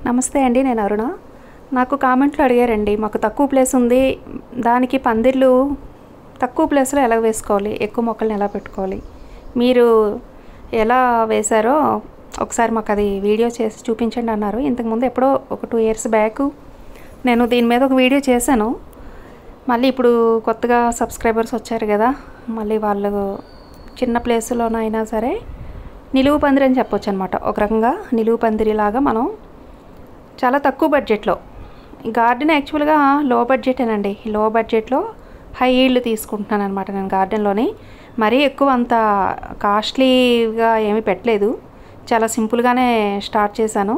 నమస్తే అండి, నేను అరుణ. నాకు కామెంట్లో అడిగారండి, మాకు తక్కువ ప్లేస్ ఉంది, దానికి పందిర్లు తక్కువ ప్లేస్లో ఎలా వేసుకోవాలి, ఎక్కువ మొక్కల్ని ఎలా పెట్టుకోవాలి, మీరు ఎలా వేశారో ఒకసారి మాకు అది వీడియో చేసి చూపించండి అన్నారు. ఇంతకుముందు ఎప్పుడో ఒక 2 years బ్యాక్ నేను దీని మీద ఒక వీడియో చేశాను. మళ్ళీ ఇప్పుడు కొత్తగా సబ్స్క్రైబర్స్ వచ్చారు కదా, మళ్ళీ వాళ్ళు చిన్న ప్లేస్లోనైనా సరే నిలువు పందిరి అని చెప్పొచ్చు అనమాట. ఒక రకంగా నిలువు పందిరిలాగా మనం చాలా తక్కువ బడ్జెట్లో, గార్డెన్ యాక్చువల్గా లో బడ్జెటేనండి, లో బడ్జెట్లో హై ఈల్డ్ తీసుకుంటున్నాను అనమాట నేను గార్డెన్లోని. మరీ ఎక్కువ అంత కాస్ట్లీగా ఏమీ పెట్టలేదు, చాలా సింపుల్గానే స్టార్ట్ చేశాను.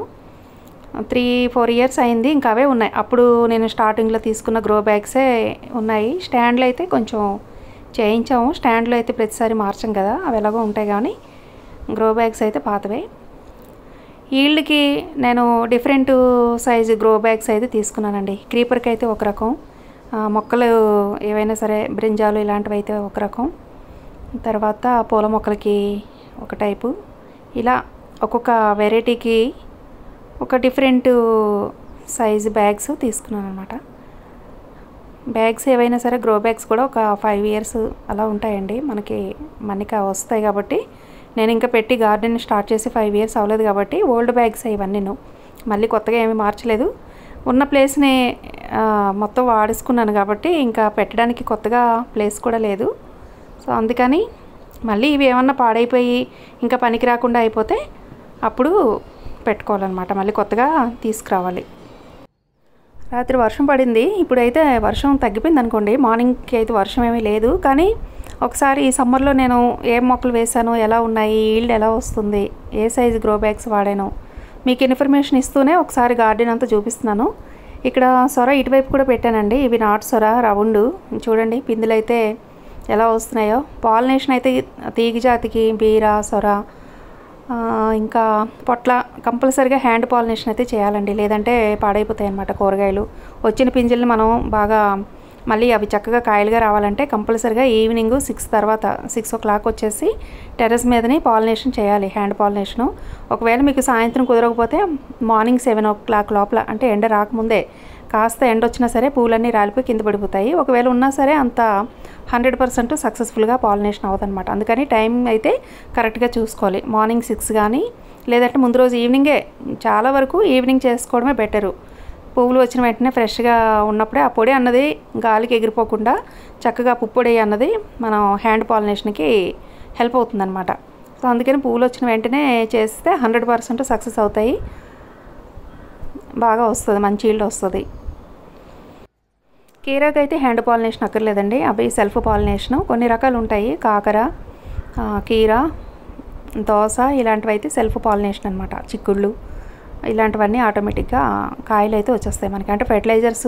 3-4 years అయింది, ఇంకా అవే ఉన్నాయి. అప్పుడు నేను స్టార్టింగ్లో తీసుకున్న గ్రో బ్యాగ్సే ఉన్నాయి. స్టాండ్లు అయితే కొంచెం చేయించాము, స్టాండ్లో అయితే ప్రతిసారి మార్చం కదా, అవి ఎలాగో ఉంటాయి. కానీ గ్రో బ్యాగ్స్ అయితే పాతవే. ఈల్డ్కి నేను డిఫరెంట్ సైజు గ్రో బ్యాగ్స్ అయితే తీసుకున్నానండి. క్రీపర్కి అయితే ఒక రకం, మొక్కలు ఏవైనా సరే బ్రింజాలు ఇలాంటివి అయితే ఒక రకం, తర్వాత పూల మొక్కలకి ఒక టైపు, ఇలా ఒక్కొక్క వెరైటీకి ఒక డిఫరెంట్ సైజు బ్యాగ్స్ తీసుకున్నాను అనమాట. బ్యాగ్స్ ఏవైనా సరే గ్రో బ్యాగ్స్ కూడా ఒక 5 years అలా ఉంటాయండి, మనకి వస్తాయి. కాబట్టి నేను ఇంకా పెట్టి గార్డెన్ స్టార్ట్ చేసి 5 years అవ్వలేదు కాబట్టి ఓల్డ్ బ్యాగ్స్ ఇవన్నీ మళ్ళీ కొత్తగా ఏమీ మార్చలేదు. ఉన్న ప్లేస్ని మొత్తం వాడేసుకున్నాను కాబట్టి ఇంకా పెట్టడానికి కొత్తగా ప్లేస్ కూడా లేదు. సో అందుకని మళ్ళీ ఇవి ఏమన్నా పాడైపోయి ఇంకా పనికి రాకుండా అయిపోతే అప్పుడు పెట్టుకోవాలన్నమాట, మళ్ళీ కొత్తగా తీసుకురావాలి. రాత్రి వర్షం పడింది, ఇప్పుడైతే వర్షం తగ్గిపోయింది అనుకోండి. మార్నింగ్కి అయితే వర్షం ఏమీ లేదు. కానీ ఒకసారి ఈ సమ్మర్లో నేను ఏ మొక్కలు వేసాను, ఎలా ఉన్నాయి, ఈల్డ్ ఎలా వస్తుంది, ఏ సైజు గ్రో బ్యాగ్స్ వాడాను మీకు ఇన్ఫర్మేషన్ ఇస్తూనే ఒకసారి గార్డెన్ అంతా చూపిస్తున్నాను. ఇక్కడ సొర ఇటువైపు కూడా పెట్టానండి. ఇవి నాటు సొర రౌండ్, చూడండి పిందులు అయితే ఎలా వస్తున్నాయో. పాలినేషన్ అయితే తీగ జాతికి బీర, సొర, ఇంకా పొట్ల కంపల్సరీగా హ్యాండ్ పాలినేషన్ అయితే చేయాలండి, లేదంటే పాడైపోతాయి అన్నమాట కూరగాయలు. వచ్చిన పింజల్ని మనం బాగా మళ్ళీ అవి చక్కగా కాయలుగా రావాలంటే కంపల్సరీగా ఈవినింగ్ 6 తర్వాత 6 o'clock వచ్చేసి టెర్రస్ మీదని పాలినేషన్ చేయాలి, హ్యాండ్ పాలినేషను. ఒకవేళ మీకు సాయంత్రం కుదరకపోతే మార్నింగ్ 7 o'clock లోపల, అంటే ఎండ రాకముందే, కాస్త ఎండ వచ్చినా సరే పూలన్నీ రాలిపోయి కింద పడిపోతాయి. ఒకవేళ ఉన్నా సరే అంత 100% సక్సెస్ఫుల్గా పాలినేషన్ అవుతుందన్నమాట. అందుకని టైం అయితే కరెక్ట్గా చూసుకోవాలి. మార్నింగ్ 6 కానీ, లేదంటే ముందు రోజు ఈవినింగే, చాలా వరకు ఈవినింగ్ చేసుకోవడమే బెటరు. పువ్వులు వచ్చిన వెంటనే ఫ్రెష్గా ఉన్నప్పుడే ఆ పొడి అన్నది గాలికి ఎగిరిపోకుండా చక్కగా పుప్పొడి అన్నది మనం హ్యాండ్ పాలినేషన్కి హెల్ప్ అవుతుందన్నమాట. సో అందుకని పువ్వులు వచ్చిన వెంటనే చేస్తే 100% సక్సెస్ అవుతాయి, బాగా వస్తుంది, మంచి ఈల్డ్ వస్తుంది. కీరాకి అయితే హ్యాండ్ పాలినేషన్ అక్కర్లేదండి, అవి సెల్ఫ్ పాలినేషను. కొన్ని రకాలు ఉంటాయి, కాకర, కీరా, దోస ఇలాంటివి అయితే సెల్ఫ్ పాలినేషన్ అనమాట. చిక్కుళ్ళు ఇలాంటివన్నీ ఆటోమేటిక్గా కాయలు అయితే వచ్చేస్తాయి మనకి. అంటే ఫెర్టిలైజర్స్,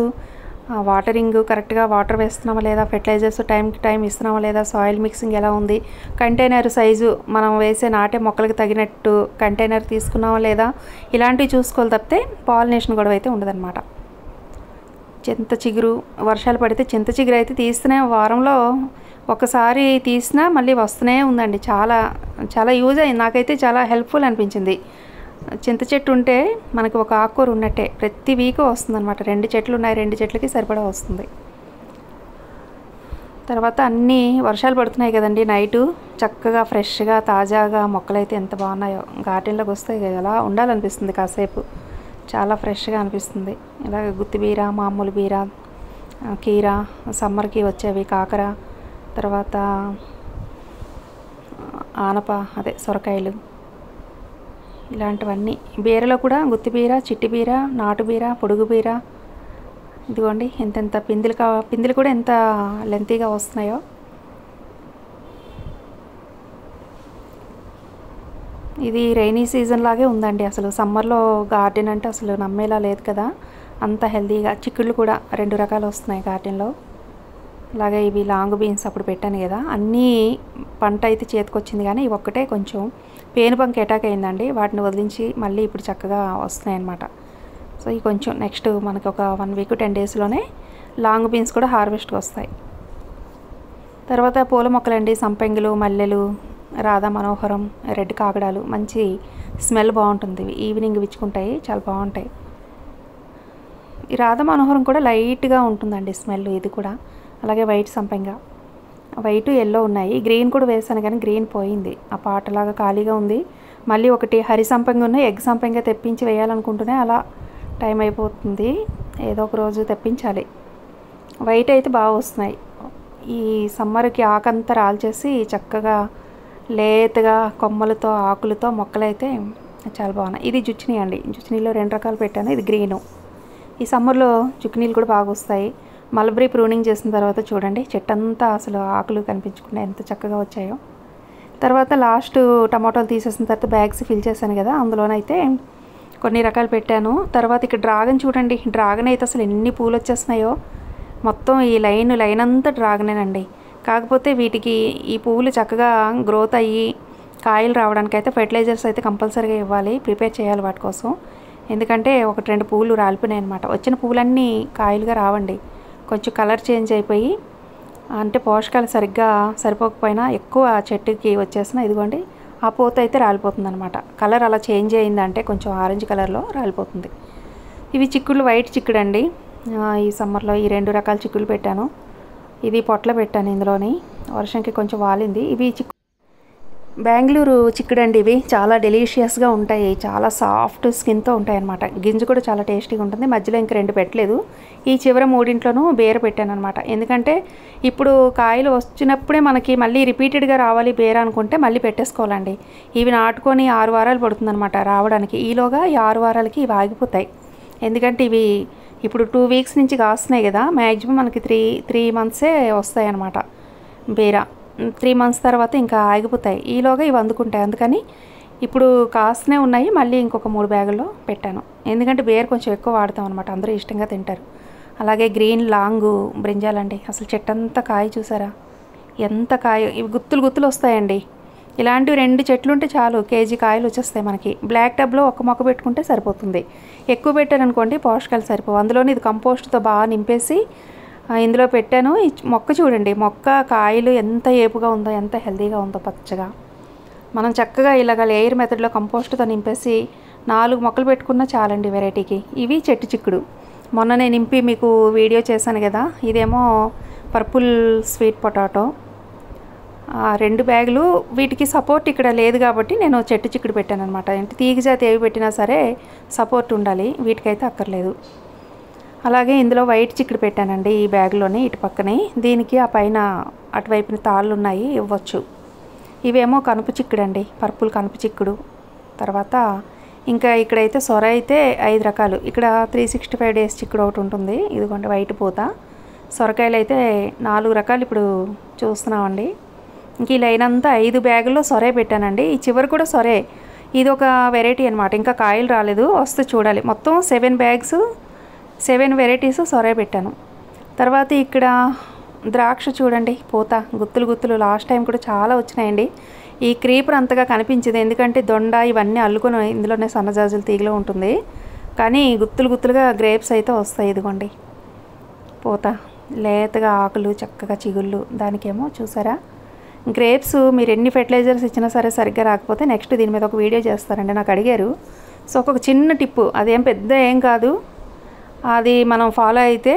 వాటరింగ్ కరెక్ట్గా వాటర్ వేస్తున్నామా లేదా, ఫెర్టిలైజర్స్ టైంకి టైం ఇస్తున్నామా లేదా, సాయిల్ మిక్సింగ్ ఎలా ఉంది, కంటైనర్ సైజు మనం వేసే నాటే మొక్కలకి తగినట్టు కంటైనర్ తీసుకున్నామా లేదా, ఇలాంటివి చూసుకోవాలి తప్పితే పాలినేషన్ గొడవ అయితే ఉండదన్నమాట. చింత చిగురు, వర్షాలు పడితే చింత చిగురు అయితే తీస్తూనే, వారంలో ఒకసారి తీసినా మళ్ళీ వస్తూనే ఉందండి. చాలా చాలా యూజ్ అయింది, నాకైతే చాలా హెల్ప్ఫుల్ అనిపించింది. చింత చెట్టు ఉంటే మనకి ఒక ఆకుకూర ఉన్నట్టే, ప్రతి వీక్ వస్తుందన్నమాట. 2 చెట్లు ఉన్నాయి, 2 చెట్లకి సరిపడా వస్తుంది. తర్వాత అన్నీ వర్షాలు పడుతున్నాయి కదండి, నైటు చక్కగా ఫ్రెష్గా తాజాగా మొక్కలు అయితే ఎంత బాగున్నాయో. గార్డెన్లోకి వస్తే ఎలా ఉండాలనిపిస్తుంది కాసేపు, చాలా ఫ్రెష్గా అనిపిస్తుంది. ఇలాగ గుత్తి బీర, మామూలు బీర, కీర, సమ్మర్కి వచ్చేవి కాకర, తర్వాత ఆనప అదే సొరకాయలు, ఇలాంటివన్నీ. బీరలో కూడా గుత్తి బీర, చిట్టి బీర, నాటు బీర, పొడుగు బీర, ఇదిగోండి ఎంతెంత పిందులు కూడా ఎంత లెంతీగా వస్తున్నాయో. ఇది రైనీ సీజన్ లాగే ఉందండి అసలు. సమ్మర్లో గార్డెన్ అంటే అసలు నమ్మేలా లేదు కదా, అంత హెల్తీగా. చిక్కుళ్ళు కూడా 2 రకాలు వస్తున్నాయి గార్డెన్లో. అలాగే ఇవి లాంగ్ బీన్స్ అప్పుడు పెట్టాను కదా, అన్నీ పంట అయితే చేతికొచ్చింది. కానీ ఇవి ఒక్కటే కొంచెం పేనుబంక అటాక్ అయిందండి, వాటిని వదిలించి మళ్ళీ ఇప్పుడు చక్కగా వస్తున్నాయి అన్నమాట. సో ఈ కొంచెం నెక్స్ట్ మనకి ఒక 1 week 10 daysలోనే లాంగ్ బీన్స్ కూడా హార్వెస్ట్కి వస్తాయి. తర్వాత పూల మొక్కలండి, సంపెంగులు, మల్లెలు, రాధా మనోహరం, రెడ్ కాగడాలు, మంచి స్మెల్ బాగుంటుంది. ఈవినింగ్ విచ్చుకుంటాయి, చాలా బాగుంటాయి. ఈ రాధ మనోహరం కూడా లైట్గా ఉంటుందండి స్మెల్ ఇది కూడా. అలాగే వైట్ సంపంగ, వైట్ ఎల్లో ఉన్నాయి. గ్రీన్ కూడా వేసాను కానీ గ్రీన్ పోయింది, ఆ పాటలాగా ఖాళీగా ఉంది. మళ్ళీ ఒకటి హరి సంపంగి ఉన్నాయి, ఎగ్ సంపంగి తెప్పించి వేయాలనుకుంటూనే అలా టైం అయిపోతుంది. ఏదో ఒక రోజు తెప్పించాలి. వైట్ అయితే బాగా వస్తున్నాయి. ఈ సమ్మర్కి ఆకంతా రాల్చేసి చక్కగా లేతగా కొమ్మలతో ఆకులతో మొక్కలైతే చాలా బాగున్నాయి. ఇది జుచ్చిని అండి, జుచ్చినీలో 2 రకాలు పెట్టాను. ఇది గ్రీను. ఈ సమ్మర్లో జుక్కినీలు కూడా బాగా వస్తాయి. మల్బరీ ప్రూనింగ్ చేసిన తర్వాత చూడండి చెట్టంతా అసలు ఆకులు కనిపించకుండా ఎంత చక్కగా వచ్చాయో. తర్వాత లాస్ట్ టమాటోలు తీసేసిన తర్వాత బ్యాగ్స్ ఫిల్ చేశాను కదా, అందులోనైతే కొన్ని రకాలు పెట్టాను. తర్వాత ఇక్కడ డ్రాగన్ చూడండి, డ్రాగన్ అయితే అసలు ఎన్ని పూలు వచ్చేస్తున్నాయో. మొత్తం ఈ లైన్ అంతా డ్రాగనేనండి. కాకపోతే వీటికి ఈ పువ్వులు చక్కగా గ్రోత్ అయ్యి కాయలు రావడానికైతే ఫెర్టిలైజర్స్ అయితే కంపల్సరీగా ఇవ్వాలి, ప్రిపేర్ చేయాలి వాటి కోసం. ఎందుకంటే 1-2 పువ్వులు రాలిపోయినాయి అనమాట. వచ్చిన పువ్వులన్నీ కాయలుగా రావండి, కొంచెం కలర్ చేంజ్ అయిపోయి, అంటే పోషకాలు సరిగ్గా సరిపోకపోయినా ఎక్కువ చెట్టుకి వచ్చేసిన ఇదిగోండి ఆ పూత అయితే రాలిపోతుంది అనమాట. కలర్ అలా చేంజ్ అయిందంటే కొంచెం ఆరెంజ్ కలర్లో రాలిపోతుంది. ఇవి చిక్కుళ్ళు, వైట్ చిక్కుడు అండి. ఈ సమ్మర్లో ఈ 2 రకాల చిక్కుళ్ళు పెట్టాను. ఇది పొట్ల పెట్టాను, ఇందులోని వర్షంకి కొంచెం వాలింది. ఇవి బెంగళూరు చిక్కుడు అండి. ఇవి చాలా డెలీషియస్గా ఉంటాయి, చాలా సాఫ్ట్ స్కిన్తో ఉంటాయి అన్నమాట. గింజ కూడా చాలా టేస్టీగా ఉంటుంది. మధ్యలో ఇంక 2 పెట్టలేదు, ఈ చివర 3 బేర పెట్టాను అనమాట. ఎందుకంటే ఇప్పుడు కాయలు వచ్చినప్పుడే మనకి మళ్ళీ రిపీటెడ్గా రావాలి బేర అనుకుంటే మళ్ళీ పెట్టేసుకోవాలండి. ఇవి నాటుకొని 6 వారాలు పడుతుంది అనమాట రావడానికి. ఈలోగా ఈ 6 వారాలకి ఇవి ఆగిపోతాయి. ఎందుకంటే ఇవి ఇప్పుడు 2 వీక్స్ నుంచి కాస్తున్నాయి కదా, మ్యాక్సిమం మనకి 3 మంత్సే వస్తాయి అన్నమాట బేర. 3 మంత్స్ తర్వాత ఇంకా ఆగిపోతాయి, ఈలోగా ఇవి అందుకుంటాయి. అందుకని ఇప్పుడు కాస్తూనే ఉన్నాయి, మళ్ళీ ఇంకొక 3 బ్యాగుల్లో పెట్టాను. ఎందుకంటే బేర్ కొంచెం ఎక్కువ వాడతాం అనమాట, అందరూ ఇష్టంగా తింటారు. అలాగే గ్రీన్ లాంగ్ బ్రింజాలండి, అసలు చెట్టంతా కాయ చూసారా ఎంత కాయ. ఇవి గుత్తులు వస్తాయండి. ఇలాంటివి 2 చెట్లు ఉంటే చాలు, కేజీ కాయలు వచ్చేస్తాయి మనకి. బ్లాక్ టబ్లో ఒక మొక్క పెట్టుకుంటే సరిపోతుంది. ఎక్కువ పెట్టారనుకోండి పోషకాలు సరిపోవు. అందులోని ఇది కంపోస్ట్తో బాగా నింపేసి ఇందులో పెట్టాను. ఈ మొక్క చూడండి, మొక్క కాయలు ఎంత ఏపుగా ఉందో, ఎంత హెల్తీగా ఉందో పచ్చగా. మనం చక్కగా ఇలాగ లేయర్ మెథడ్లో కంపోస్ట్తో నింపేసి 4 మొక్కలు పెట్టుకున్నా చాలండి వెరైటీకి. ఇవి చెట్టు చిక్కుడు, మొన్ననే నింపి మీకు వీడియో చేశాను కదా. ఇదేమో పర్పుల్ స్వీట్ పొటాటో. 2 బ్యాగులు. వీటికి సపోర్ట్ ఇక్కడ లేదు కాబట్టి నేను చెట్టు చిక్కుడు పెట్టాను అనమాట. అంటే తీగ జాతి ఏవి పెట్టినా సరే సపోర్ట్ ఉండాలి, వీటికైతే అక్కర్లేదు. అలాగే ఇందులో వైట్ చిక్కుడు పెట్టానండి ఈ బ్యాగ్లోని, ఇటు పక్కనే. దీనికి ఆ పైన అటువైపున తాళ్ళు ఉన్నాయి, ఇవ్వచ్చు. ఇవేమో కనుపు చిక్కుడు అండి, పర్పుల్ కనుపు చిక్కుడు. తర్వాత ఇంకా ఇక్కడైతే సొర అయితే 5 రకాలు. ఇక్కడ 365 డేస్ చిక్కుడు ఒకటి ఉంటుంది, ఇదిగోండి వైట్ పూత. సొరకాయలు అయితే 4 రకాలు ఇప్పుడు చూస్తున్నామండి. ఇంక ఈ లైన్ అంతా 5 బ్యాగుల్లో సొరే పెట్టానండి. ఈ చివరి కూడా సొరే, ఇది ఒక వెరైటీ అనమాట. ఇంకా కాయలు రాలేదు, వస్తే చూడాలి. మొత్తం 7 బ్యాగ్స్ 7 వెరైటీస్ సొరే పెట్టాను. తర్వాత ఇక్కడ ద్రాక్ష చూడండి, పూత గుత్తులు లాస్ట్ టైం కూడా చాలా వచ్చినాయండి. ఈ క్రీపర్ అంతగా కనిపించింది, ఎందుకంటే దొండ ఇవన్నీ అల్లుకొని ఇందులోనే సన్నజాజులు తీగలో ఉంటుంది. కానీ గుత్తులుగా గ్రేప్స్ అయితే వస్తాయి. ఇదిగోండి పూత, లేతగా ఆకులు, చక్కగా చిగుళ్ళు. దానికేమో చూసారా గ్రేప్స్. మీరు ఎన్ని ఫెర్టిలైజర్స్ ఇచ్చినా సరే సరిగ్గా రాకపోతే నెక్స్ట్ దీని మీద ఒక వీడియో చేస్తారండి, నాకు అడిగారు. సో ఒక చిన్న టిప్పు, అదేం పెద్ద ఏం కాదు, అది మనం ఫాలో అయితే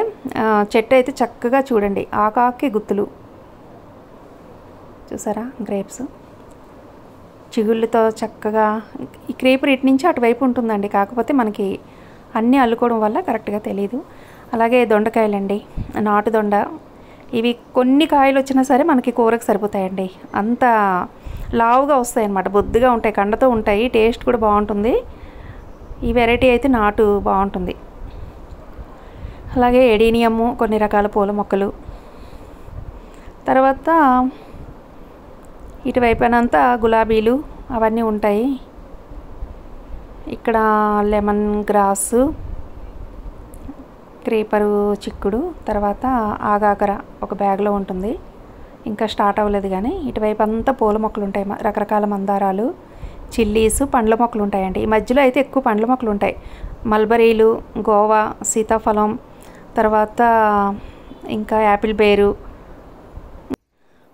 చెట్టు అయితే చక్కగా చూడండి ఆకాకి గుత్తులు చూసారా గ్రేప్స్ చిగుళ్ళతో చక్కగా. ఈ క్రీపర్ ఇటు నుంచి అటువైపు ఉంటుందండి, కాకపోతే మనకి అన్నీ అల్లుకోవడం వల్ల కరెక్ట్గా తెలియదు. అలాగే దొండకాయలండి, నాటు దొండ. ఇవి కొన్ని కాయలు వచ్చినా సరే మనకి కూరకు సరిపోతాయండి, అంత లావుగా వస్తాయి అన్నమాట, బొద్దుగా ఉంటాయి, కండతో ఉంటాయి, టేస్ట్ కూడా బాగుంటుంది. ఈ వెరైటీ అయితే నాటు బాగుంటుంది. అలాగే ఎడీనియము, కొన్ని రకాల పూల మొక్కలు. తర్వాత ఇటువైపునంతా గులాబీలు అవన్నీ ఉంటాయి. ఇక్కడ లెమన్ గ్రాసు, క్రీపరు చిక్కుడు, తర్వాత ఆగాకర ఒక బ్యాగ్లో ఉంటుంది, ఇంకా స్టార్ట్ అవ్వలేదు. కానీ ఇటువైపు అంతా పూల మొక్కలు ఉంటాయి, రకరకాల మందారాలు, చిల్లీస్, పండ్ల మొక్కలు ఉంటాయండి. ఈ మధ్యలో అయితే ఎక్కువ పండ్ల మొక్కలు ఉంటాయి, మల్బరీలు, గోవా, సీతాఫలం, తర్వాత ఇంకా యాపిల్ బేరు.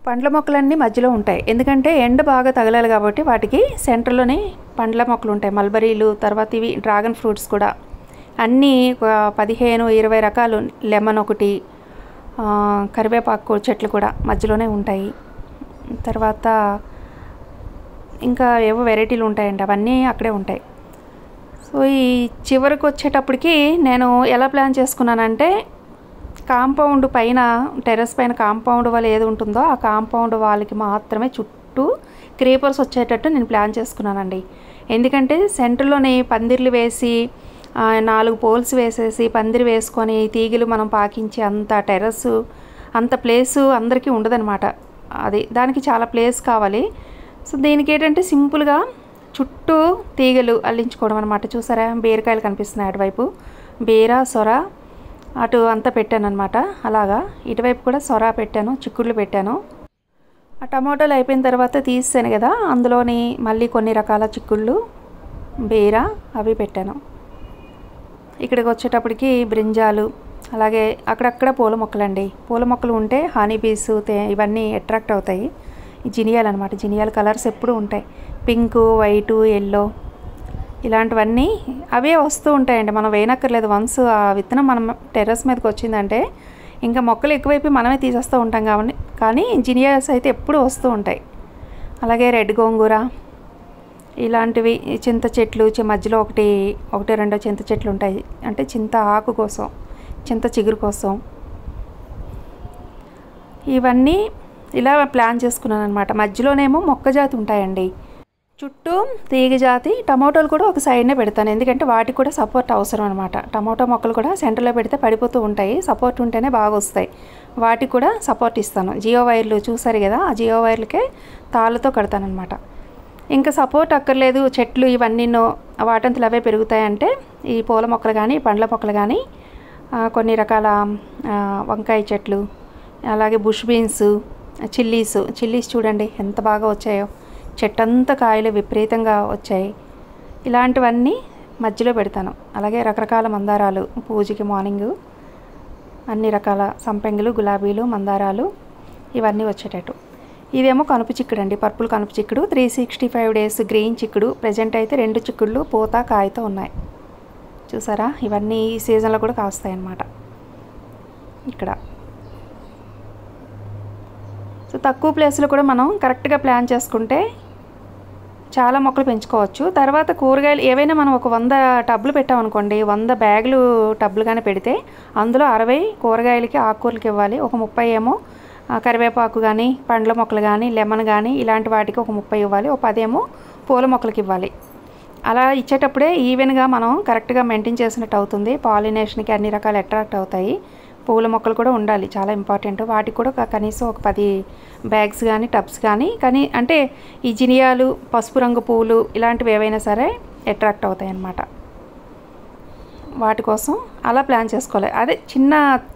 పండ్ల మొక్కలన్నీ మధ్యలో ఉంటాయి, ఎందుకంటే ఎండ బాగా తగలాలి కాబట్టి వాటికి సెంటర్లోనే పండ్ల మొక్కలు ఉంటాయి, మల్బరీలు. తర్వాత ఇవి డ్రాగన్ ఫ్రూట్స్ కూడా అన్నీ 15-20 రకాలు, లెమన్ ఒకటి, కరివేపాకు చెట్లు కూడా మధ్యలోనే ఉంటాయి. తర్వాత ఇంకా ఏవో వెరైటీలు ఉంటాయండి, అవన్నీ అక్కడే ఉంటాయి. సో ఈ చివరికి వచ్చేటప్పటికి నేను ఎలా ప్లాన్ చేసుకున్నానంటే, కాంపౌండ్ పైన, టెర్రస్ పైన కాంపౌండ్ వాల్ ఏది ఉంటుందో ఆ కాంపౌండ్ వాళ్ళకి మాత్రమే చుట్టూ క్రీపర్స్ వచ్చేటట్టు నేను ప్లాన్ చేసుకున్నానండి. ఎందుకంటే సెంటర్లోని పందిర్లు వేసి 4 పోల్స్ వేసేసి పందిరి వేసుకొని తీగలు మనం పాకించి అంత టెర్రస్ అంత ప్లేసు అందరికీ ఉండదన్నమాట. దానికి చాలా ప్లేస్ కావాలి. సో దీనికి ఏంటంటే సింపుల్గా చుట్టూ తీగలు అల్లించుకోవడం అనమాట. చూసారా, బీరకాయలు కనిపిస్తున్నాయి అటువైపు, బీర సొర అటు అంతా పెట్టాను అనమాట. అలాగా ఇటువైపు కూడా సొర పెట్టాను, చిక్కుళ్ళు పెట్టాను. ఆ టమాటోలు అయిపోయిన తర్వాత తీసాను కదా, అందులోని మళ్ళీ కొన్ని రకాల చిక్కుళ్ళు, బీర అవి పెట్టాను. ఇక్కడికి వచ్చేటప్పటికి బ్రింజాలు, అలాగే అక్కడక్కడ పూల మొక్కలండి. పూల మొక్కలు ఉంటే హనీ బీస్ ఇవన్నీ అట్రాక్ట్ అవుతాయి. జినియాలు అనమాట, జినియాల కలర్స్ ఎప్పుడు ఉంటాయి, పింకు, వైటు, ఎల్లో ఇలాంటివన్నీ అవే వస్తూ ఉంటాయండి. మనం వేయనక్కర్లేదు. వన్స్ ఆ విత్తనం మనం టెర్రస్ మీదకి వచ్చిందంటే ఇంకా మొక్కలు ఎక్కువైపు మనమే తీసేస్తూ ఉంటాం కాబట్టి, కానీ జినియాస్ అయితే ఎప్పుడు వస్తూ ఉంటాయి. అలాగే రెడ్ గోంగూర ఇలాంటివి, చింత చెట్లు మధ్యలో ఒకటి రెండో చింత చెట్లు ఉంటాయి, అంటే చింత ఆకు కోసం, చింత చిగురు కోసం. ఇవన్నీ ఇలా ప్లాన్ చేసుకున్నాను అనమాట. మధ్యలోనేమో మొక్క జాతి ఉంటాయండి, చుట్టూ తీగ జాతి. టమాటోలు కూడా ఒక సైడ్నే పెడతాను, ఎందుకంటే వాటికి కూడా సపోర్ట్ అవసరం అనమాట. టమాటో మొక్కలు కూడా సెంటర్లో పెడితే పడిపోతూ ఉంటాయి, సపోర్ట్ ఉంటేనే బాగా వస్తాయి. వాటికి కూడా సపోర్ట్ ఇస్తాను. జియో వైర్లు చూసారు కదా, ఆ జియో వైర్లకే తాళ్ళతో కడతానమాట. ఇంకా సపోర్ట్ అక్కర్లేదు, చెట్లు ఇవన్నీ వాటంతలు అవే పెరుగుతాయంటే ఈ పూల మొక్కలు కానీ పండ్ల మొక్కలు కానీ, కొన్ని రకాల వంకాయ చెట్లు, అలాగే బుష్ బీన్స్, చిల్లీస్ చూడండి ఎంత బాగా వచ్చాయో, చెట్టంతా కాయలు విపరీతంగా వచ్చాయి. ఇలాంటివన్నీ మధ్యలో పెడతాను. అలాగే రకరకాల మందారాలు, పూజకి మార్నింగ్ అన్ని రకాల సంపెంగులు, గులాబీలు, మందారాలు ఇవన్నీ వచ్చేటట్టు. ఇదేమో కనుపు చిక్కుడు అండి, పర్పుల్ కనుపు చిక్కుడు, 365 days గ్రీన్ చిక్కుడు. ప్రజెంట్ అయితే 2 చిక్కుళ్ళు పూత కాయతో ఉన్నాయి. చూసారా, ఇవన్నీ ఈ సీజన్లో కూడా కాస్తాయి అన్నమాట ఇక్కడ. సో తక్కువ ప్లేస్లో కూడా మనం కరెక్ట్గా ప్లాన్ చేసుకుంటే చాలా మొక్కలు పెంచుకోవచ్చు. తర్వాత కూరగాయలు ఏవైనా మనం ఒక 100 టబ్బులు పెట్టామనుకోండి, 100 బ్యాగులు టబ్బులు కానీ పెడితే అందులో 60 కూరగాయలకి, ఆకుకూరలకి ఇవ్వాలి, ఒక 30 ఏమో కరివేపాకు కానీ, పండ్ల మొక్కలు కానీ, లెమన్ కానీ ఇలాంటి వాటికి ఒక 30 ఇవ్వాలి, ఒక 10 ఏమో పూల మొక్కలకి ఇవ్వాలి. అలా ఇచ్చేటప్పుడే ఈవెన్గా మనం కరెక్ట్గా మెయింటైన్ చేసినట్టు అవుతుంది. పాలినేషన్కి అన్ని రకాలు అట్రాక్ట్ అవుతాయి. పూల మొక్కలు కూడా ఉండాలి, చాలా ఇంపార్టెంట్. వాటికి కూడా కనీసం ఒక 10 బ్యాగ్స్ కానీ, టబ్స్ కానీ అంటే ఈ జినియాలు, పసుపు రంగు పూలు ఇలాంటివి ఏవైనా సరే అట్రాక్ట్ అవుతాయి అన్నమాట. వాటి కోసం అలా ప్లాన్ చేసుకోవాలి. అదే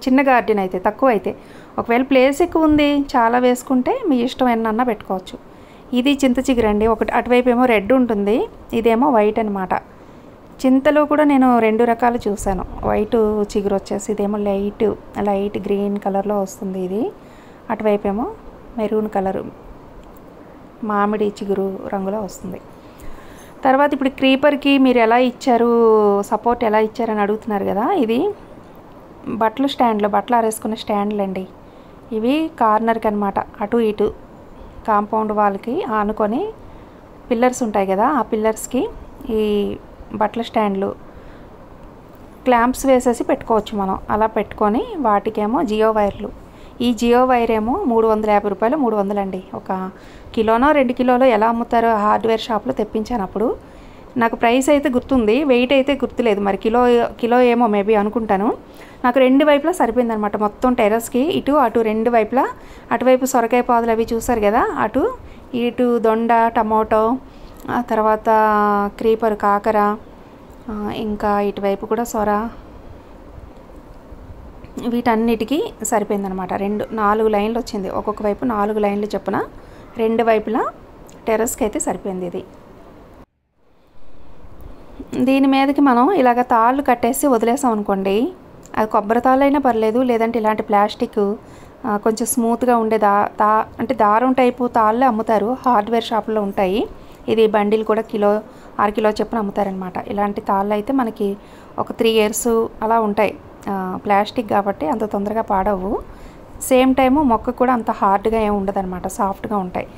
చిన్న గార్డెన్ అయితే, తక్కువ అయితే, ఒకవేళ ప్లేస్ ఎక్కువ ఉంది చాలా వేసుకుంటే మీ ఇష్టం ఎన్నన్నా పెట్టుకోవచ్చు. ఇది చింత చిగురండి, ఒకటి అటువైపు ఏమో రెడ్ ఉంటుంది, ఇదేమో వైట్ అనమాట. చింతలో కూడా నేను 2 రకాలు చూశాను. వైట్ చిగురు వచ్చేసి ఇదేమో లైట్ గ్రీన్ కలర్లో వస్తుంది, ఇది అటువైపు ఏమో మెరూన్ కలరు, మామిడి చిగురు రంగులో వస్తుంది. తర్వాత ఇప్పుడు క్రీపర్కి మీరు ఎలా ఇచ్చారు, సపోర్ట్ ఎలా ఇచ్చారని అడుగుతున్నారు కదా. ఇది బట్టలు ఆరేసుకునే స్టాండ్లు అండి. ఇవి కార్నర్కి అనమాట, అటు ఇటు కాంపౌండ్ వాళ్ళకి ఆనుకొని పిల్లర్స్ ఉంటాయి కదా, ఆ పిల్లర్స్కి ఈ బట్టల స్టాండ్లు క్లాంప్స్ వేసేసి పెట్టుకోవచ్చు మనం. అలా పెట్టుకొని వాటికేమో జియో వైర్లు, ఈ జియో వైర్ ఏమో 350 రూపాయలు, 300 అండి. 1 కిలోనో 2 కిలోలో ఎలా అమ్ముతారో హార్డ్వేర్ షాప్లో తెప్పించాను అప్పుడు. నాకు ప్రైస్ అయితే గుర్తుంది, వెయిట్ అయితే గుర్తులేదు, మరి కిలో ఏమో మేబీ అనుకుంటాను. నాకు 2 వైపులా సరిపోయింది అనమాట. మొత్తం టెర్రస్కి ఇటు అటు 2 వైపులా, అటువైపు సొరకాయ పాదులు అవి చూసారు కదా, అటు ఇటు దొండ, టమాటో, తర్వాత క్రీపర్, కాకర, ఇంకా ఇటువైపు కూడా సొర, వీటన్నిటికీ సరిపోయిందనమాట. 4 లైన్లు వచ్చింది, ఒక్కొక్క వైపు 4 లైన్లు చొప్పున 2 వైపులా టెర్రస్కి అయితే సరిపోయింది ఇది. దీని మీదకి మనం ఇలాగ తాళ్ళు కట్టేసి వదిలేసాం అనుకోండి, అది కొబ్బరి తాళ్ళు అయినా పర్లేదు, లేదంటే ఇలాంటి ప్లాస్టిక్ కొంచెం స్మూత్గా ఉండే అంటే దారం టైపు తాళ్ళే అమ్ముతారు, హార్డ్వేర్ షాప్లో ఉంటాయి. ఇది బండిల్ కూడా కిలో అరకిలో చొప్పున అమ్ముతారనమాట. ఇలాంటి తాళ్ళు అయితే మనకి ఒక 3 years అలా ఉంటాయి. ప్లాస్టిక్ కాబట్టి అంత తొందరగా పాడవు. సేమ్ టైము మొక్క కూడా అంత హార్డ్గా ఏమి ఉండదన్నమాట, సాఫ్ట్గా ఉంటాయి.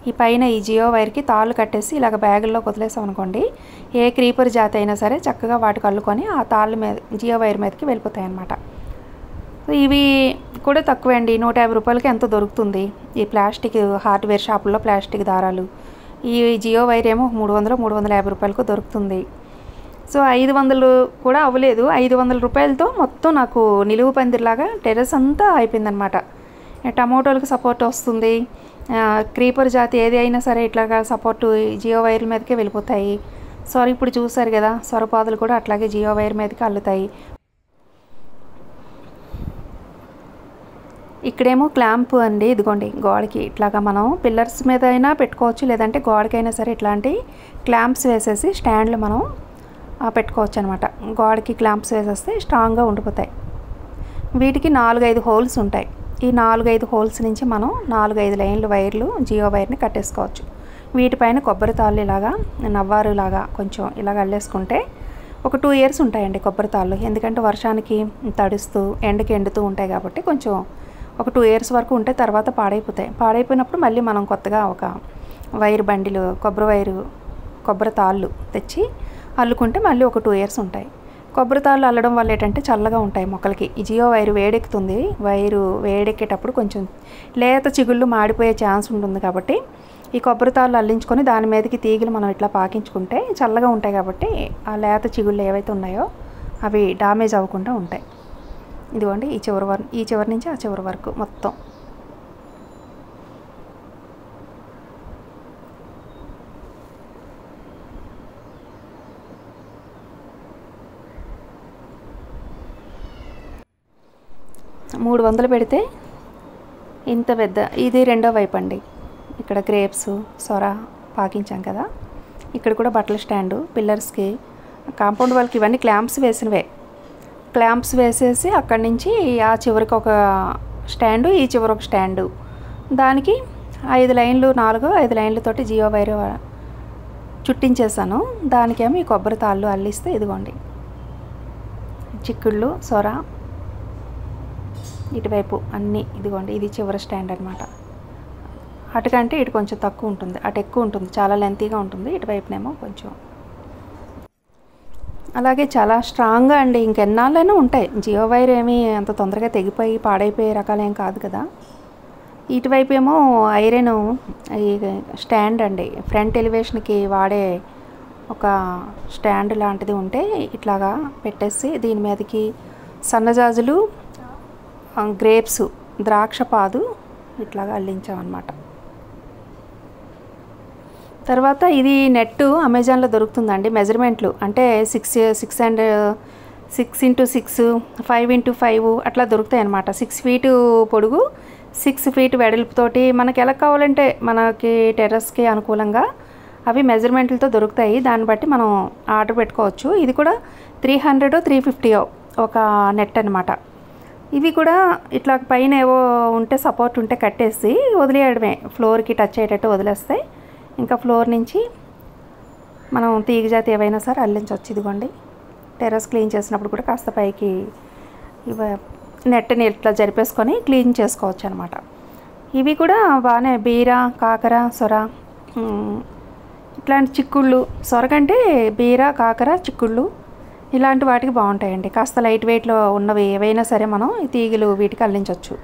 ఈ పైన ఈ జియో వైర్కి తాళ్ళు కట్టేసి ఇలాగ బ్యాగుల్లో వదిలేసాం అనుకోండి, ఏ క్రీపర్ జాతి అయినా సరే చక్కగా వాటికి అల్లుకొని ఆ తాళ్ళ మీద జియో వైర్ మీదకి వెళ్ళిపోతాయి అన్నమాట. ఇవి కూడా తక్కువే అండి, 150 రూపాయలకి ఎంతో దొరుకుతుంది ఈ ప్లాస్టిక్ హార్డ్వేర్ షాపుల్లో ప్లాస్టిక్ దారాలు. ఈ జియో వైర్ ఏమో 300-350 రూపాయలకు దొరుకుతుంది. సో 500 కూడా అవ్వలేదు, 500 రూపాయలతో మొత్తం నాకు నిలువు పందిరిలాగా టెర్రస్ అంతా అయిపోయిందనమాట. టమోటోలకు సపోర్ట్ వస్తుంది, క్రీపర్ జాతి ఏది అయినా సరే ఇట్లాగా సపోర్టు జియో వైర్ మీదకే వెళ్ళిపోతాయి. ఇప్పుడు చూసారు కదా, సొరపాదులు కూడా అట్లాగే జియో వైర్ మీదకి అల్లుతాయి. ఇక్కడేమో క్లాంప్ అండి, ఇదిగోండి గోడకి ఇట్లాగా మనం పిల్లర్స్ మీద అయినా పెట్టుకోవచ్చు, లేదంటే గోడకైనా సరే ఇట్లాంటి క్లాంప్స్ వేసేసి స్టాండ్లు మనం పెట్టుకోవచ్చు అనమాట. గోడకి క్లాంప్స్ వేసేస్తే స్ట్రాంగ్గా ఉండిపోతాయి. వీటికి 4-5 హోల్స్ ఉంటాయి. ఈ 4-5 హోల్స్ నుంచి మనం 4-5 లైన్లు వైర్లు జియో వైర్ని కట్టేసుకోవచ్చు. వీటిపైన కొబ్బరి తాళ్ళు ఇలాగా నవ్వారు లాగా కొంచెం ఇలాగ అల్లేసుకుంటే ఒక 2 years ఉంటాయండి కొబ్బరి తాళ్ళు. ఎందుకంటే వర్షానికి తడుస్తూ ఎండకి ఎండుతూ ఉంటాయి కాబట్టి కొంచెం ఒక 2 years వరకు ఉంటే తర్వాత పాడైపోతాయి. పాడైపోయినప్పుడు మళ్ళీ మనం కొత్తగా ఒక వైర్ బండిలు కొబ్బరి తాళ్ళు తెచ్చి అల్లుకుంటే మళ్ళీ ఒక 2 years ఉంటాయి. కొబ్బరి తాళ్ళు అల్లడం వల్ల ఏంటంటే చల్లగా ఉంటాయి మొక్కలకి. ఈ జియో వైరు వేడెక్కుతుంది, వైరు వేడెక్కేటప్పుడు కొంచెం లేత చిగుళ్ళు మాడిపోయే ఛాన్స్ ఉంటుంది కాబట్టి ఈ కొబ్బరి తాళ్ళు అల్లించుకొని దాని మీదకి తీగలు మనం ఇట్లా పాకించుకుంటే చల్లగా ఉంటాయి కాబట్టి ఆ లేత చిగుళ్ళు ఏవైతే ఉన్నాయో అవి డామేజ్ అవ్వకుండా ఉంటాయి. ఇదిగోండి ఈ చివరి నుంచి ఆ చివరి వరకు మొత్తం. $300 పెడితే ఇంత పెద్ద, ఇది రెండో వైపు అండి. ఇక్కడ గ్రేప్స్ సొర పాకించాం కదా, ఇక్కడ కూడా బట్టల స్టాండు పిల్లర్స్కి కాంపౌండ్ వాళ్ళకి ఇవన్నీ క్లాంప్స్ వేసినవే. క్లాంప్స్ వేసేసి అక్కడి నుంచి ఆ చివరికి ఒక స్టాండు, ఈ చివరి ఒక స్టాండు, దానికి 5 లైన్లు 4-5 లైన్లతోటి జియో వైర్ చుట్టించేసాను. దానికేమో ఈ కొబ్బరి తాళ్ళు అల్లిస్తే ఇదిగోండి చిక్కుళ్ళు సొర ఇటువైపు అన్నీ ఇదిగోండి. ఇది చివరి స్టాండ్ అనమాట. అటుకంటే ఇటు కొంచెం తక్కువ ఉంటుంది, అటు ఎక్కువ ఉంటుంది, చాలా లెంతీగా ఉంటుంది. ఇటువైపునేమో కొంచెం అలాగే చాలా స్ట్రాంగ్గా అండి, ఇంకెన్నాళ్ళైనా ఉంటాయి. జియో వైర్ ఏమీ అంత తొందరగా తెగిపోయి పాడైపోయే రకాలేం కాదు కదా. ఇటువైపు ఏమో ఐరన్ ఈ స్టాండ్ అండి, ఫ్రంట్ ఎలివేషన్కి వాడే ఒక స్టాండ్ లాంటిది ఉంటే ఇట్లాగా పెట్టేసి దీని మీదకి సన్నజాజులు గ్రేప్స్ ద్రాక్ష పాదు ఇట్లాగా అల్లించామన్నమాట. తర్వాత ఇది నెట్ అమెజాన్లో దొరుకుతుందండి, మెజర్మెంట్లు అంటే 6 and 6x6 5x5 అట్లా దొరుకుతాయి అన్నమాట. 6 feet పొడుగు 6 feet వెడల్పుతోటి మనకి ఎలా కావాలంటే మనకి టెర్రస్కి అనుకూలంగా అవి మెజర్మెంట్లతో దొరుకుతాయి. దాన్ని బట్టి మనం ఆర్డర్ పెట్టుకోవచ్చు. ఇది కూడా 300-350 ఒక నెట్ అనమాట. ఇవి కూడా ఇట్లా పైన ఏవో ఉంటే సపోర్ట్ ఉంటే కట్టేసి వదిలేయడమే, ఫ్లోర్కి టచ్ అయ్యేటట్టు వదిలేస్తే ఇంకా ఫ్లోర్ నుంచి మనం తీగ జాతి ఏవైనా సరే అల్లించవచ్చు. ఇదిగోండి టెర్రస్ క్లీన్ చేసినప్పుడు కూడా కాస్త పైకి నెట్ని ఇట్లా జరిపేసుకొని క్లీన్ చేసుకోవచ్చు అనమాట. ఇవి కూడా బాగానే బీర కాకర సొర ఇట్లాంటి చిక్కుళ్ళు, సొర కంటే బీర కాకర చిక్కుళ్ళు ఇలాంటి వాటికి బాగుంటాయండి. కాస్త లైట్ వెయిట్లో ఉన్నవి ఏవైనా సరే మనం ఈ తీగలు వీటికి అల్లించవచ్చు.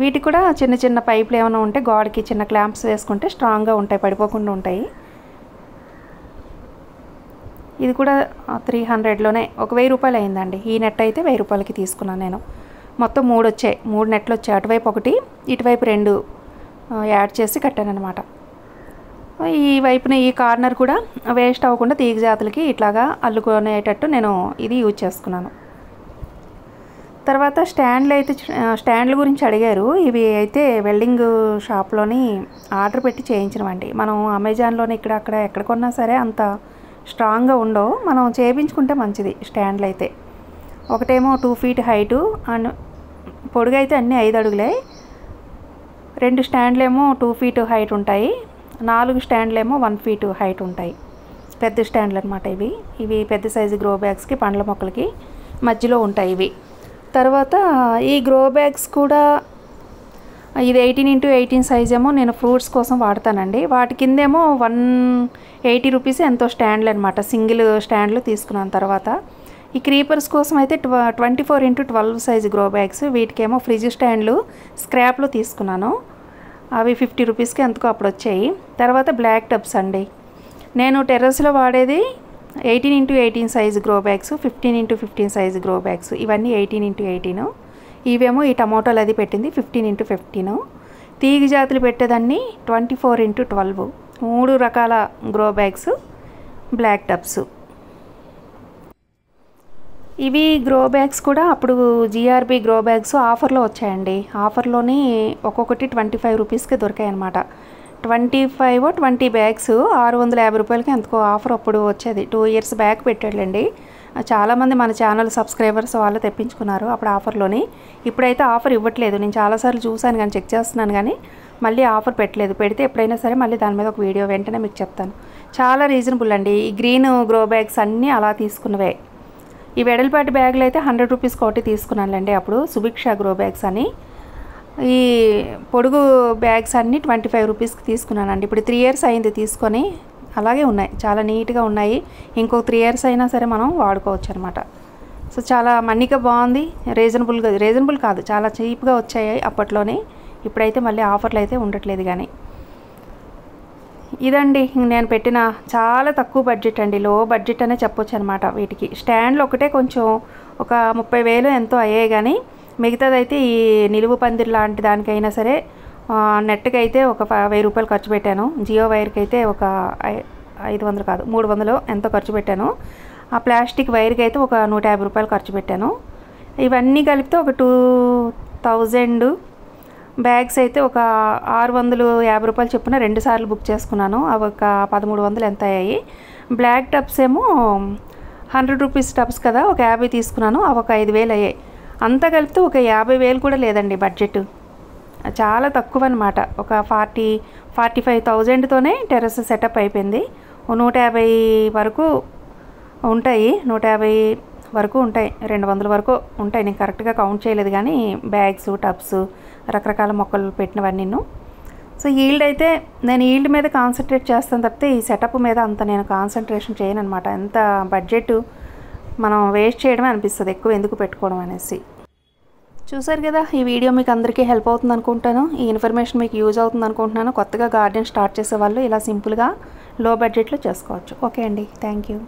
వీటికి కూడా చిన్న చిన్న పైపులు ఏమైనా ఉంటే గోడకి చిన్న క్లాంప్స్ వేసుకుంటే స్ట్రాంగ్గా ఉంటాయి, పడిపోకుండా ఉంటాయి. ఇది కూడా 300లోనే ఒక 1000 రూపాయలు అయిందండి. ఈ నెట్ అయితే 1000 రూపాయలకి తీసుకున్నాను నేను. మొత్తం 3 వచ్చాయి, 3 నెట్లు వచ్చాయి. అటువైపు ఒకటి ఇటువైపు 2 యాడ్ చేసి కట్టాను అనమాట. ఈ వైపున ఈ కార్నర్ కూడా వేస్ట్ అవ్వకుండా తీగ జాతులకి ఇట్లాగా అల్లుకునేటట్టు నేను ఇది యూజ్ చేసుకున్నాను. తర్వాత స్టాండ్ల గురించి అడిగారు. ఇవి అయితే వెల్డింగ్ షాప్లోని ఆర్డర్ పెట్టి చేయించినవండి. మనం అమెజాన్లోని ఇక్కడ అక్కడ ఎక్కడ కొన్నా సరే అంత స్ట్రాంగ్గా ఉండవు, మనం చేయించుకుంటే మంచిది. స్టాండ్లు అయితే ఒకటేమో 2 feet హైటు అండ్ పొడుగు అయితే అన్నీ 5 అడుగులే. 2 స్టాండ్లు ఏమో 2 feet హైట్ ఉంటాయి. 4 స్టాండ్లు ఏమో 1 ఫీట్ హైట్ ఉంటాయి. పెద్ద స్టాండ్లు అనమాట ఇవి పెద్ద సైజు గ్రో బ్యాగ్స్కి, పండ్ల మొక్కలకి మధ్యలో ఉంటాయి ఇవి. తర్వాత ఈ గ్రో బ్యాగ్స్ కూడా ఇది 18x18 సైజ్ ఏమో నేను ఫ్రూట్స్ కోసం వాడతానండి. వాటి కిందేమో 180 రూపీస్ ఎంతో స్టాండ్లు అనమాట, సింగిల్ స్టాండ్లు తీసుకున్నాను. తర్వాత ఈ క్రీపర్స్ కోసం అయితే 24x12 సైజు గ్రో బ్యాగ్స్, వీటికేమో ఫ్రిడ్జ్ స్టాండ్లు స్క్రాప్లో తీసుకున్నాను. అవి 50 రూపీస్కి ఎంతకో అప్పుడు వచ్చాయి. తర్వాత బ్లాక్ టబ్స్ అండి, నేను టెర్రస్లో వాడేది 18x18 size grow bags, 15x15 size grow bags, ఇవన్నీ 18x18. ఇవేమో ఈ టమోటాలు అది పెట్టింది 15x15. తీగ జాతులు పెట్టేదాన్ని 24x12. 3 రకాల గ్రో బ్యాగ్స్, బ్లాక్ టబ్స్. ఇవి గ్రో బ్యాగ్స్ కూడా అప్పుడు జిఆర్బి గ్రో బ్యాగ్స్ ఆఫర్లో వచ్చాయండి. ఆఫర్లోని ఒక్కొక్కటి 25 రూపీస్కి దొరికాయి అనమాట. 20 బ్యాగ్స్ 650 రూపాయలకి ఎంతకో ఆఫర్ అప్పుడు వచ్చేది. 2 ఇయర్స్ బ్యాక్ పెట్టాడులేండి. చాలామంది మన ఛానల్ సబ్స్క్రైబర్స్ వాళ్ళు తెప్పించుకున్నారు అప్పుడు ఆఫర్లోని. ఇప్పుడైతే ఆఫర్ ఇవ్వట్లేదు. నేను చాలాసార్లు చూశాను కానీ, చెక్ చేస్తున్నాను కానీ మళ్ళీ ఆఫర్ పెట్టలేదు. పెడితే ఎప్పుడైనా సరే మళ్ళీ దాని మీద ఒక వీడియో వెంటనే మీకు చెప్తాను. చాలా రీజనబుల్ అండి. ఈ గ్రీన్ గ్రో బ్యాగ్స్ అన్నీ అలా తీసుకున్నవే. ఈ వెడల్పాటి బ్యాగులు అయితే 100 రూపీస్కి ఒకటి తీసుకున్నానులేండి అప్పుడు, సుభిక్ష గ్రో బ్యాగ్స్ అని. ఈ పొడుగు బ్యాగ్స్ అన్నీ 25 రూపీస్కి తీసుకున్నానండి. ఇప్పుడు 3 ఇయర్స్ అయింది తీసుకొని, అలాగే ఉన్నాయి, చాలా నీట్గా ఉన్నాయి. ఇంకో 3 ఇయర్స్ అయినా సరే మనం వాడుకోవచ్చు అనమాట. సో చాలా మన్నిక బాగుంది, రీజనబుల్ కాదు, చాలా చీప్గా వచ్చాయి అప్పట్లోనే. ఇప్పుడైతే మళ్ళీ ఆఫర్లు అయితే ఉండట్లేదు. కానీ ఇదండి నేను పెట్టిన చాలా తక్కువ బడ్జెట్ అండి, లో బడ్జెట్ అనే చెప్పొచ్చు అనమాట. వీటికి స్టాండ్లు ఒకటే కొంచెం ఒక 30,000 ఎంతో అయ్యాయి. కానీ మిగతాదైతే ఈ నిలువు పందిరి లాంటి దానికైనా సరే నెట్కి అయితే ఒక 1000 రూపాయలు ఖర్చు పెట్టాను. జియో వైర్కి అయితే ఒక 500 కాదు 300 ఎంతో ఖర్చు పెట్టాను. ఆ ప్లాస్టిక్ వైర్కి అయితే ఒక 150 రూపాయలు ఖర్చు పెట్టాను. ఇవన్నీ కలిపితే ఒక 2000. బ్యాగ్స్ అయితే ఒక 650 రూపాయలు చొప్పున 2 సార్లు బుక్ చేసుకున్నాను. అవి ఒక 1300 ఎంత అయ్యాయి. బ్లాక్ టబ్స్ ఏమో 100 రూపీస్ టబ్స్ కదా, ఒక 50 తీసుకున్నాను. అవి ఒక 5000 అయ్యాయి. అంతా కలిపితే ఒక 50,000 కూడా లేదండి బడ్జెట్. చాలా తక్కువ అనమాట. ఒక 45,000తోనే టెర్రస్ సెటప్ అయిపోయింది. 150 వరకు ఉంటాయి, 150 వరకు ఉంటాయి, 200 వరకు ఉంటాయి. నేను కరెక్ట్గా కౌంట్ చేయలేదు కానీ బ్యాగ్స్, టబ్స్, రకరకాల మొక్కలు పెట్టినవన్నీ. సో ఈల్డ్ అయితే నేను ఈల్డ్ మీద కాన్సన్ట్రేట్ చేస్తాను తప్పితే ఈ సెటప్ మీద అంత నేను కాన్సన్ట్రేషన్ చేయను అనమాట. ఎంత బడ్జెట్ మనం వేస్ట్ చేయడమే అనిపిస్తుంది, ఎక్కువ ఎందుకు పెట్టుకోవడం అనేసి. చూసారు కదా, ఈ వీడియో మీకు అందరికీ హెల్ప్ అవుతుంది అనుకుంటాను. ఈ ఇన్ఫర్మేషన్ మీకు యూజ్ అవుతుంది అనుకుంటున్నాను. కొత్తగా గార్డెన్ స్టార్ట్ చేసే వాళ్ళు ఇలా సింపుల్గా లో బడ్జెట్లో చేసుకోవచ్చు. ఓకే అండి, థ్యాంక్ యూ.